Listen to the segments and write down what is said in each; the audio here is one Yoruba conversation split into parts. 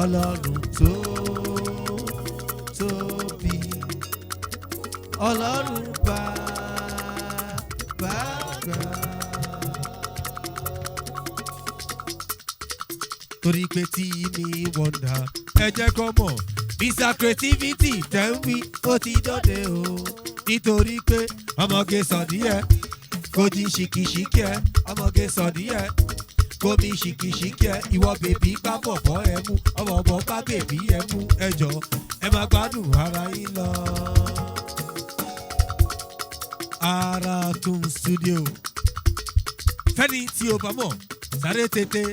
Ọlọ́run tó tóbi. Ọlọ́run bàbá àgbà. Torí pé tí mi wọ̀nà ẹ jẹ́ kó mọ̀ Mr. Creativity tẹ̀ ń wí ó ti dọ́dẹ o. Nítorí pé ọmọge sọ̀díẹ̀ kò jí ṣìkìṣìkì ẹ̀ ọmọge sọ̀díẹ̀ kò mi ṣìkìṣìkì ẹ̀ ìwọ bèbí bá bọ̀bọ̀ ẹ mú ọmọ ọmọ bá bèbí ẹ mú ẹjọ́ ẹ máa gbádùn ara yín lọ. Aratun Studio fẹ́ni tí o bá mọ̀ sáré tètè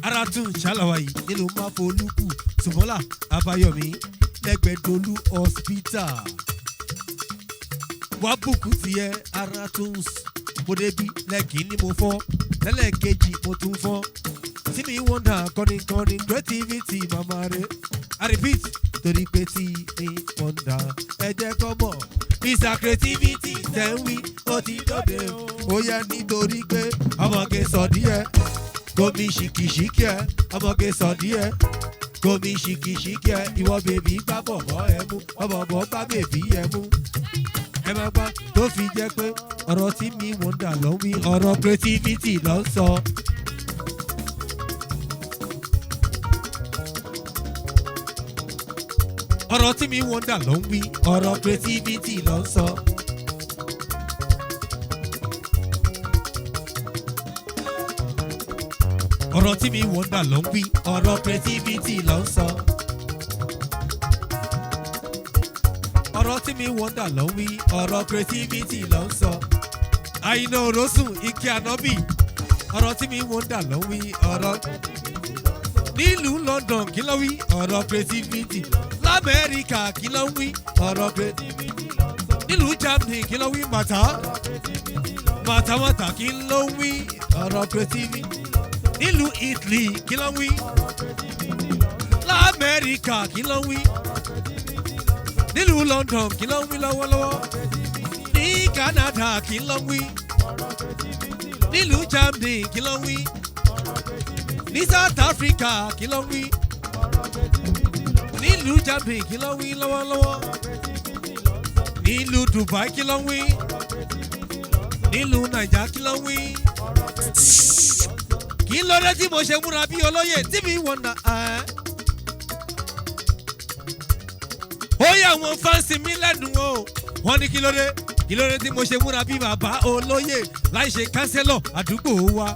Aratun ṣàlàwáyé nílùú Máfolúkù Sùmọ́là Abáyọ̀mí lẹ́gbẹ̀dọ́lù hospital. Wá bùkún tiẹ̀ Aratun mo débi lẹ́kì ni mo fọ́ lẹ́lẹ́kejì mo tún fọ́. Tí mi wọ́ndà kọrin creativity màmá rẹ̀ I repeat torí pé tí mi wọ́ndà ẹ jẹ́ kọ́ mọ̀ Mr. Creativity tẹ̀ ń wí ó ti dọ́dẹ o. Ó yẹ nítorí pé ọmọge sọ díẹ̀ gomi ṣìkìṣìkì ẹ ọmọge sọ díẹ̀ gomi ṣìkìṣìkì ẹ ìwọ bèbí bá bọ̀bọ̀ ẹ mú ọmọbọ̀ bá bèbí ẹ mú. Ẹ máa gbọ́ tó fi jẹ́ pé ọ̀rọ̀ tí mi wọ́ndà ló ń wí ọ̀rọ̀ creativity ló ń sọ. Ọ̀rọ̀ tí mi wọ́ndà ló ń wí ọ̀rọ̀ creativity ló ń sọ. Ọ̀rọ̀ tí mi wọ́ndà ló ń wí ọ̀rọ̀ creativity ló ń sọ. Ọ̀rọ̀ tí mi wọ́ndà ló ń wí ọ̀rọ̀ creativity ló ń sọ. Àyìnà Òrósùn Ike Ànábì ọ̀rọ̀ tí mi wọ́ndà ló ń wí ọ̀rọ̀ nílùú London kí ló wí ọ̀rọ̀ creativity l'Amẹ́ríkà kí ló ń wí ọ̀rọ̀ creativity nílùú Germany kí ló wí màtàmátà kí ló ń wí ọ̀rọ̀ creativity nílùú Italy kí ló ń wí l'Amẹ́ríkà kí ló ń wí nílùú London kí ló ń wí lọ́wọ́lọ́wọ́ ní Canada kí ló ń wí nílùú Germany kí ló ń wí ní South Africa kí ló ń wí nílùú Germany kí ló ń wí lọ́wọ́lọ́wọ́ nílùú Dubai kí ló ń wí nílùú Naija kí ló ń wí kí ló dé tí mo ṣe múra bí olóyè tí mi wọ̀nà ó yẹ àwọn fáǹsì mi lẹ́nu o wọ́n ní kí ló dé tí mo ṣe múra bí bàbá olóyè láì ṣe kánsẹ́lọ̀ àdúgbò wa.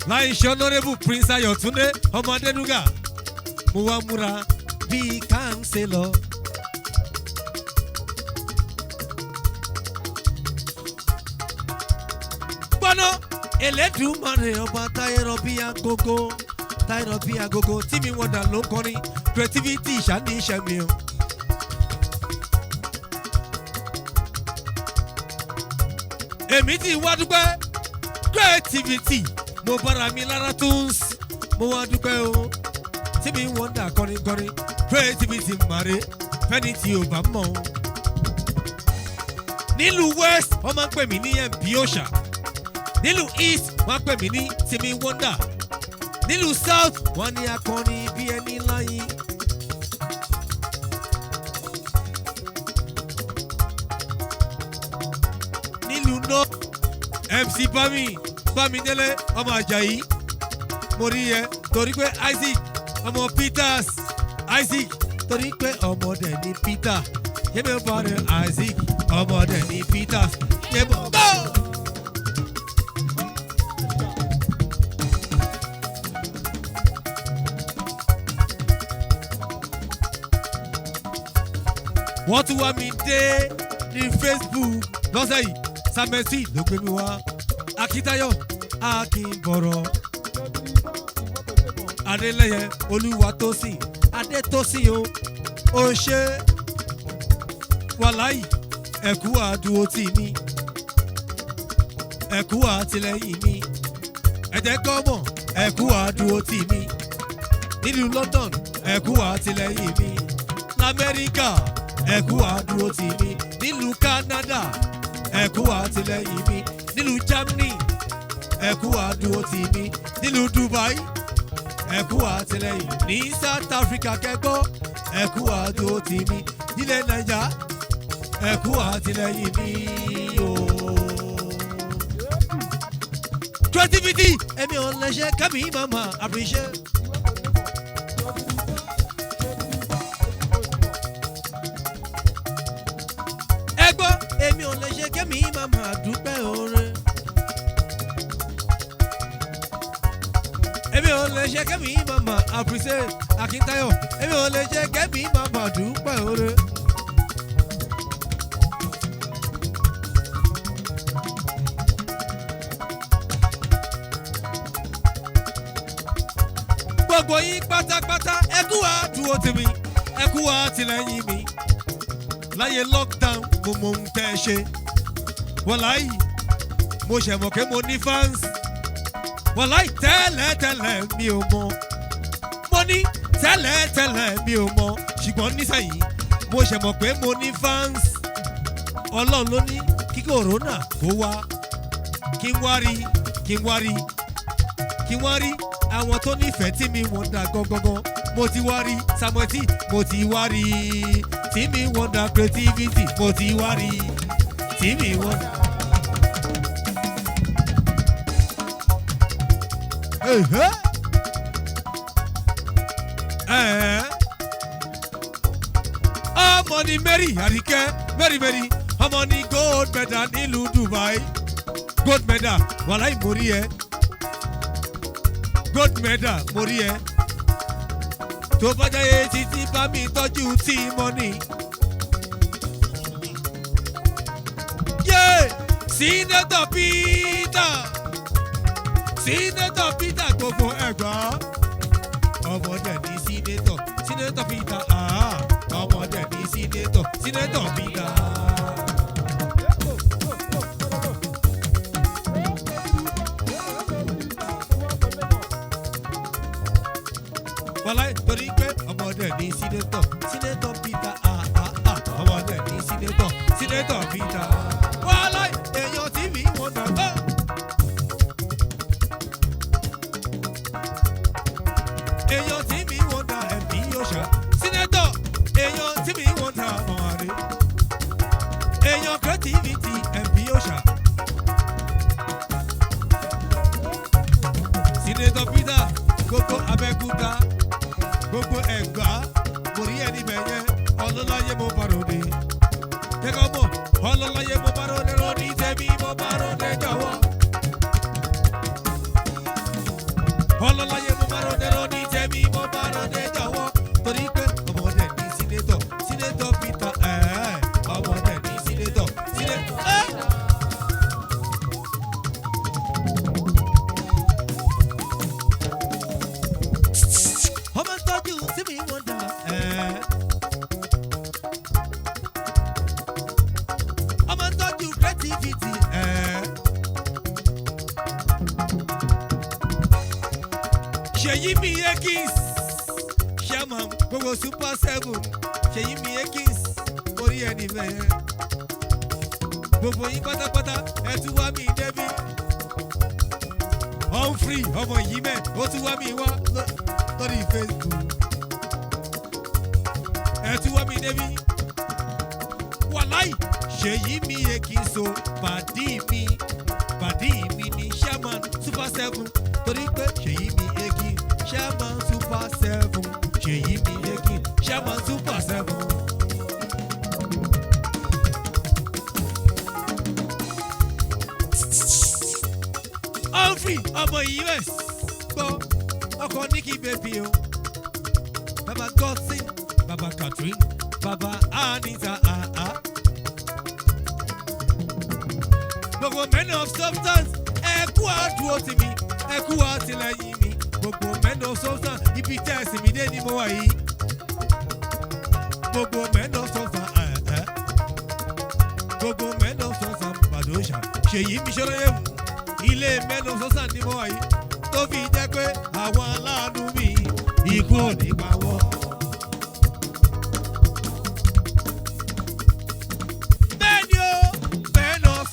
láì ṣe honourable Prince Ayọ̀túndé ọmọ Adénúgà mo wá múra bíi kánsẹ́lọ̀. gbọ́nà Elédùmarè ọba táyẹ̀rọ̀ bí agogo tí mi wọ́ndà ló ń kọrin creativity ìṣàní iṣẹ́ mi o. èmi ti wá dúpẹ́ creativity mo bára mi lára tunes mo wá dúpẹ́ o tí mi wọ́ndà kọrin creativity màre fẹ́ni tí ò bá mọ̀ o. nílùú West wọ́n máa ń pè mí ní MP Òòṣà nílùú East wọ́n pè mí ní Timi Wonder nílùú South wọ́n ní akọrin bí ẹni láyé. nílùú North MC Bámidélé ọmọ Àjàyí mo rí yẹ torí pé Isaac ọmọ Peters Isaac torí pé ọmọdé ní Peter yẹ́mi bá rẹ̀ Isaac ọmọdé ní Peters yẹ́mi bá. wọ́n tún wá mi dé ní Facebook lọ́sẹ̀ yìí Samesi ló gbé mi wá Akíntayọ̀ Akínbọ̀rọ̀ Adélẹ́yẹ Olúwatósìn Adétósìn o ṣe wàláì ẹ̀kú àdúró tì mí ẹ̀kú àtìlẹ́yìn mi ẹ̀jẹ̀ gọ́mọ̀ ẹ̀kú àdúró tì mí nílùú London ẹ̀kú àtìlẹ́yìn mi l'Amẹ́ríkà ẹ̀kú àdúró tì mí nílùú Canada ẹ kú àtìlẹ́yìn mi nílùú Germany ẹ kú àdúró tì mí nílùú Dubai ẹ kú àtìlẹ́yìn ní South Africa kẹgbọ́ ẹ kú àdúró tì mí nílẹ̀ Naija ẹ kú àtìlẹ́yìn mi ooo. Creativity èmi ò lè ṣe kẹ́mi mama appreciate. Ẹgbọ́ èmi ò lè ṣe kẹ́mi mama dúpẹ́ oore. Èmi ò lè ṣe kẹ́mi mama appreciate Akíntayọ̀ èmi ò lè ṣe kẹ́mi mama dúpẹ́ oore. Gbogbo yín pátápátá ẹ kú àdúró tì mí ẹ kú àtìlẹ́yìn mi láyé lockdown mo mọ ohun tẹ́ ẹ ṣe wàláì mo ṣẹ̀ mọ̀ pé mo ní fans wàláì tẹ́lẹ̀tẹ́lẹ̀ mi ò mọ̀ mo ní tẹ́lẹ̀tẹ́lẹ̀ mi ò mọ̀ ṣùgbọ́n nísàyí mo ṣẹ̀ mọ̀ pé mo ní fans Ọlọ́run ló ní kí corona kó wá kí n wá rí kí n wá rí kí n wá rí àwọn tó nífẹ̀ẹ́ tí mi wọ́n dà gangan mo ti wá rí Samuel mo ti wá rí tí mi wọ́n dà Creativity mo ti wá rí tí mi wọ́n dà. ọmọ ni Mary Àríkẹ́ Mary ọmọ ni gold medal nílùú Dubai gold medal wàláì mórí ẹ. Gold medal mo rí ẹ tó bá jáyé títí bá mi tọ́jú tí money. Senator Peter gbogbo ẹ̀gbọ́n ọmọdé ní Senator Peter ọmọdé ní Senator Peter. Wàláì torí pé ọmọdé ní Senator Peter ọmọdé ní Senator Peter. Wàláì èèyàn tí mi wọ́n dà èèyàn tí mi wọ́n dà ẹ̀mí yóò ṣá Senator èèyàn tí mi wọ́n dà mọ̀ọ́rẹ́ èèyàn Creativity ẹ̀mí yóò ṣá Senator Peter gbogbo Abẹ́òkúta gbogbo Ẹ̀gbá mo rí ẹni bẹ̀yẹ ọlọ́láyé mo bá ròde kẹ́kọ̀ọ́ mọ̀ ọlọ́láyé mo bá ròde ròde tẹ̀mí mo bá ròde jọ̀wọ́ ọlọ́láyé mo bá ròde ròde tẹ̀mí mo bá ròde jọ̀wọ́ torí pé ọmọdé ní Senator Peter ọmọdé ní Senator. Ọmọ tọ́jú sí mi wọ́n dà ọmọ tọ́jú Creativity Ṣèyí mi Ekins Sherman gbogbo Super 7 Ṣèyí mi Ekins orí ẹni bẹ́ẹ̀ gbogbo yín pátápátá ẹ tún wá mi débi Humphrey ọmọ yìí mẹ́ ó tún wá mi wá lórí Facebook ẹ tún wá mi débi wàláì Ṣèyí mi Ekins o pàdí mi ní Sherman Super 7 torí pé Ṣèyí mi Ekins Sherman Super 7 Ṣèyí mi Ekins Sherman Super 7. Humphrey ọmọ yìí rẹ̀ gbọ́ ọkọ̀ Nikki baby o baba Godson baba Catherine baba Anita gbogbo men of substance ẹ kú àdúró tì mí ẹ kú àtìlẹ́yìn mi gbogbo men of substance ibi tẹ́ ẹ sì mí dé ni mo wà yìí gbogbo men of substance gbogbo men of substance Badosha Ṣèyí mi ṣọlá yẹn ilé men of substance ni mo wà yìí tó fi jẹ́ pé àwọn aláàánú mi ikú ò ní pa wọ́n. Bẹ́ẹ̀ni o men of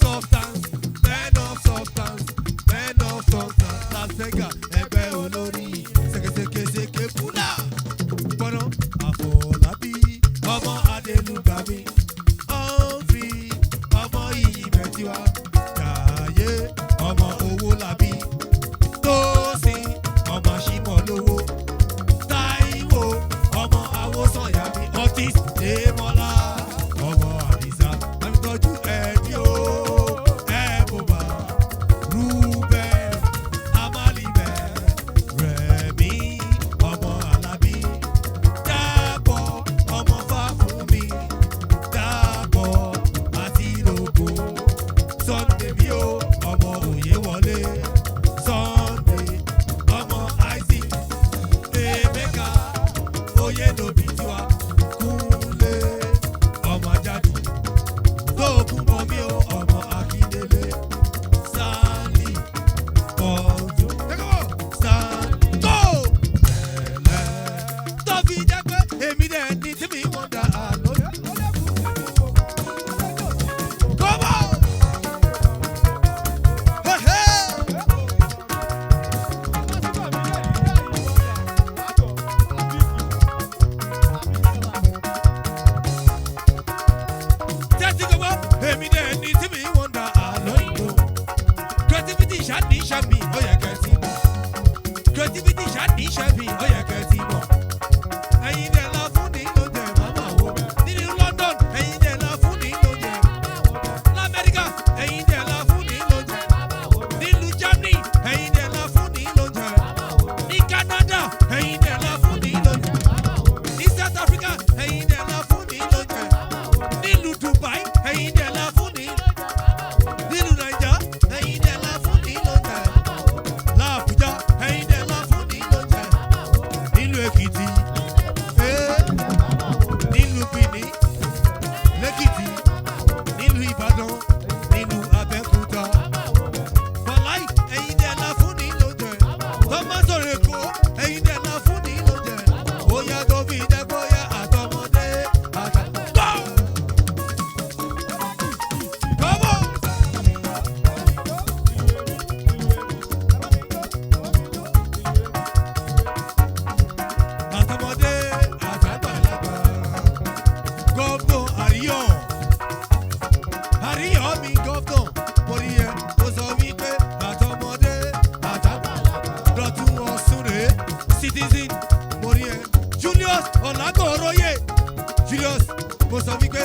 Julius mo sọ wípé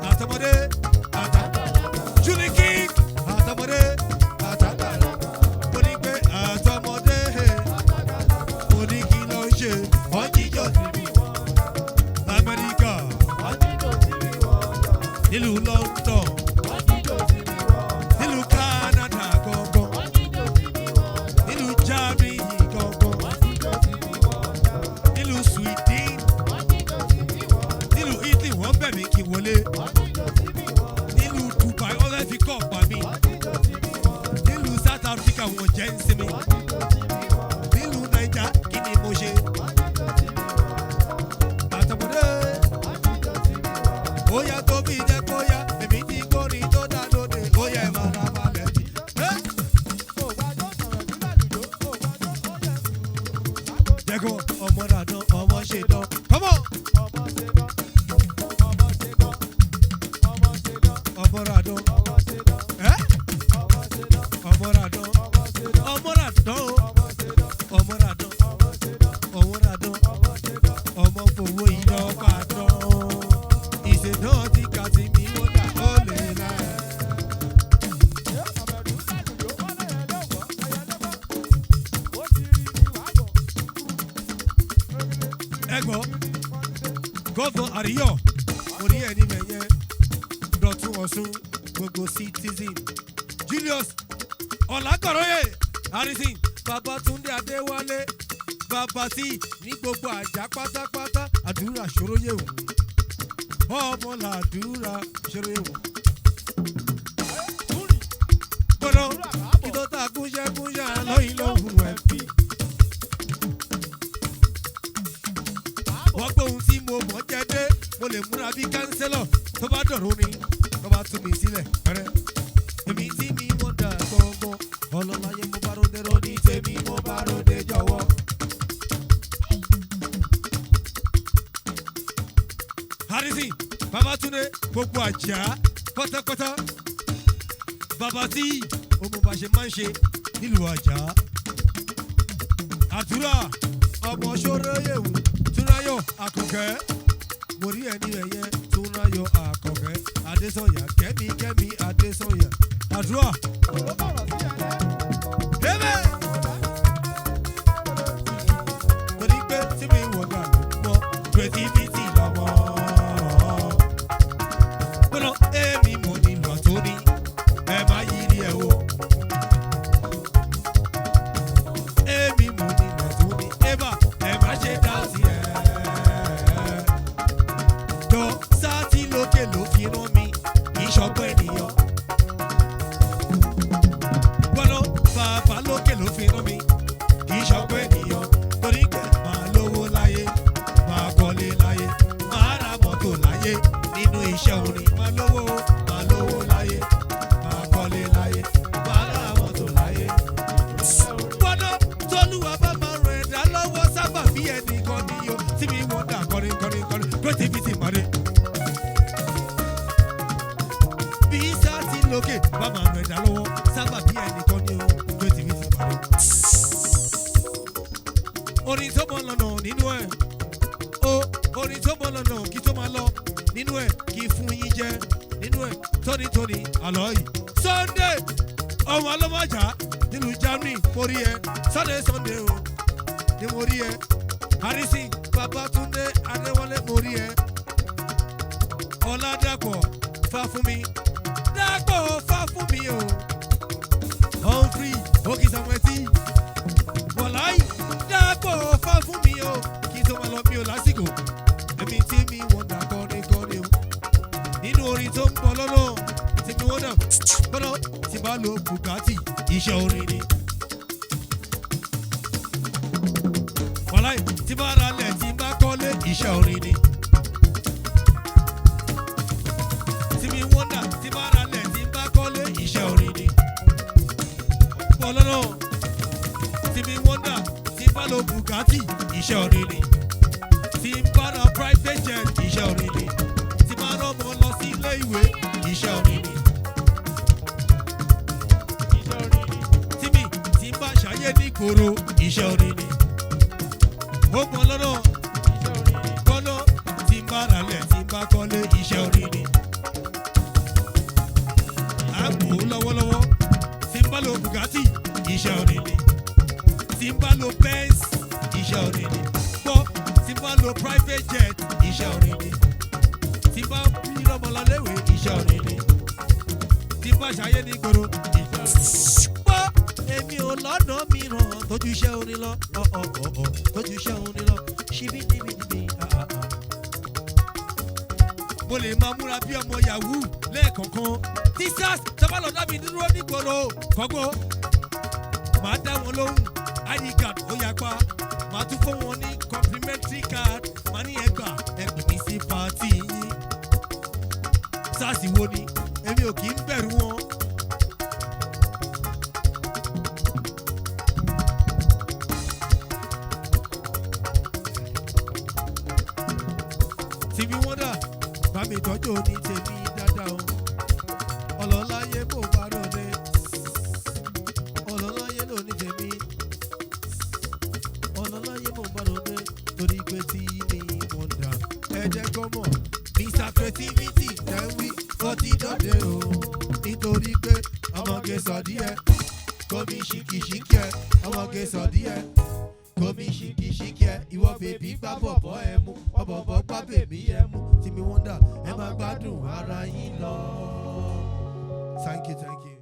àtọmọdé Julie King àtọmọdé mo ní pé àtọmọdé mo ní kí ló ń ṣe ọjíjọ Amẹ́ríkà nílùú London nílùú Canada gangan nílùú Germany gangan nílùú Sweden nílùú Italy wọ́n bẹ̀ mí kí wọlé nílùú Dubai ọlẹ́ fi kọ́ ọ̀pá mi nílùú South Africa wọ́n jẹ́ ń sinmi nílùú Naija kí ni mo ṣe àtọmọdé ó yá tó bí jẹ́ kó yá èmi ti gbórin tó dá lóde ó yẹ máa balẹ̀ jì. jẹ́kọ̀ ọmọ dàdán ọmọ ṣe dán come on. ọmọ dàdán ọmọ dàdán ọmọ dàdán ọmọ dàdán ọmọ dàdán ọmọ fowó iná pàdán ìṣe náà ti kà sí mi wọ́n dà ó lè la. ẹ̀gbọ́n gọ́gàn àríyọ̀ orí ẹni mẹ̀yẹ dọ̀tún ọ̀ṣun gbogbo citizen Julius ọ̀làkọ̀rọ̀yè harrison babatunde adéwálé babasi ní gbogbo àjà pátápátá àdúrà ṣòroyèwò ọmọ làdúrà ṣòroyèwò. gbọ́dọ̀ kí tó ta kúnṣẹ́kúnṣẹ́ lọ́yìn lọ́hùn ẹ̀fí. wọ́n gbóhùn tí mo mọ̀ jẹ́ dé mo lè múra bí kánsẹ́lọ̀ tó bá dọ̀rọ̀ ni tó bá tún mi sílẹ̀ pẹ́rẹ́. èmi tí mi mọ̀ dà gbọ̀ngbọ̀n ọlọ́láyé mo bá ròde ròní tèmi mo bá ròde jọ̀wọ́. harrison babatunde gbogbo àjà pátápátá bàbá tí ọmọ bá ṣe máa ń ṣe nílùú àjà. àdúrà ọmọ ṣòroyèwò túnráyọ̀ àkànkẹ́ mo rí ẹni ẹ̀yẹ túnráyọ̀ àkànkẹ́ adésọ̀yà kẹ́mi adésọ̀yà àdúrà. débẹ̀ torí pé tí mi wọ̀ gà ló mọ́ creativity lọ́wọ́ gbọ́dọ̀ èmi mo nílò àtúní ẹ má yí rí ẹ wò èmi mo nílò àtúní ébà ẹ má ṣe dá sí ẹ. jọ sáàtì lókè ló fi rán mi kì í ṣọpọ̀ ènìyàn. gbọ́dọ̀ bàbá lókè ló fi rán mi kì í ṣọpọ̀ ènìyàn torí pé máa lówó láyé máa kọ́lé láyé máa ra mọ́tò láyé nínú iṣẹ́ orin máa lówó láyé máa kọ́lé láyé máa ra mọ́tò láyé. gbọ́dọ̀ tọ́lúwa bá máa ràn ẹ̀dá lọ́wọ́ sábà bí ẹnìkan níyọ tí mi wọ́n dà kọrin creativity mọ́re. bí sáàtì lókè bá máa ràn ẹ̀dá lọ́wọ́ sábà bí ẹnìkan níyọ creativity mọ́re. orin tó mọ lọ́nà nínú ẹ̀ orin tó mọ lọ́nà kí tó máa lọ nínú ẹ̀ kí fún yín jẹ́ nínú ẹ̀ tónítóní àlọ́ yìí. Sunday ọmọ alọ́mọjà nílùú Germany mo rí ẹ Sunday o ni mo rí ẹ harrison babatunde adéwálé mo rí ẹ ọ̀làdàpọ̀ fáfúnmi dàpọ̀ fáfúnmi o Humphrey òkìsàmùẹ̀tì wọ̀láì dàpọ̀ fáfúnmi o kí tó máa lọ mi ò lásìkò èmi tí mi wọ́n dà kọ́ni o nínú orin tó ń bọ̀ lọ́nà tí mi wọ́n dà gbọ́dọ̀ tí bá lo Bugatti iṣẹ́ orin ni. wàláì tí bá ra lẹ̀ tí bá kọ́lé iṣẹ́ orin ni. tí mi wọ́n dà tí bá ra lẹ̀ tí bá kọ́lé iṣẹ́ orin ni. bọ̀ lọ́nà tí mi wọ́n dà tí bá lo Bugatti iṣẹ́ orin ni. tí bá ra private jet iṣẹ́ orin ni. tí bá rán ọmọ lọ sí ilé ìwé iṣẹ́ orin ni. tí bá ṣayé ní ìgboro iṣẹ́ orin ni. ó pọn lọ́nà gbọ́dọ̀ tí bá ralẹ̀ tí bá máa ṣàyé ní gbòòrò. Gbọ́ èmi ò lọ́nà mìíràn tójú iṣẹ́ orin lọ. Tójú iṣẹ́ orin lọ. Ṣibí níbi níbi. Mo lè máa múra bí ọmọ yahoo lẹ́ẹ̀kọ̀ọ̀kan. Tíṣàs sábàlọ́ dábì dúró ní gbòòrò. Kọ́gbó. Màá dá wọn lóhùn. ID card ó yapa. Màá tún fún wọn ní complimentary card. Màá ní ẹgbàá ẹgbẹ̀ mi sí pàtì yín. SARS wo ni? Èmi ò kì í bẹ̀rù wọn. TV Wonder bá mi tọ́jú ní tèmi dáadáa o. Ọlọ́láyé kò bá ròde. Ọlọ́láyé ló ní tèmi. Ọlọ́láyé kò bá ròde. Torí pé TV Wonder ẹ jẹ́ kó mọ̀. Mr. Creativity ẹ̀ wí fọ́tí dọ́dẹ o. Nítorí pé ọmọge sọ díẹ̀. Kómi ṣìkìṣìkì ẹ̀ ọmọge sọ díẹ̀. Kómi ṣìkìṣìkì ẹ̀ ìwọ bèbí gbá bọ̀bọ̀ ẹ̀ mú. Ọ̀bọ̀bọ̀ gbá bèbí ẹ̀ mú. TV Wonder ẹ máa gbádùn ara yín lọ. Thank you, thank you.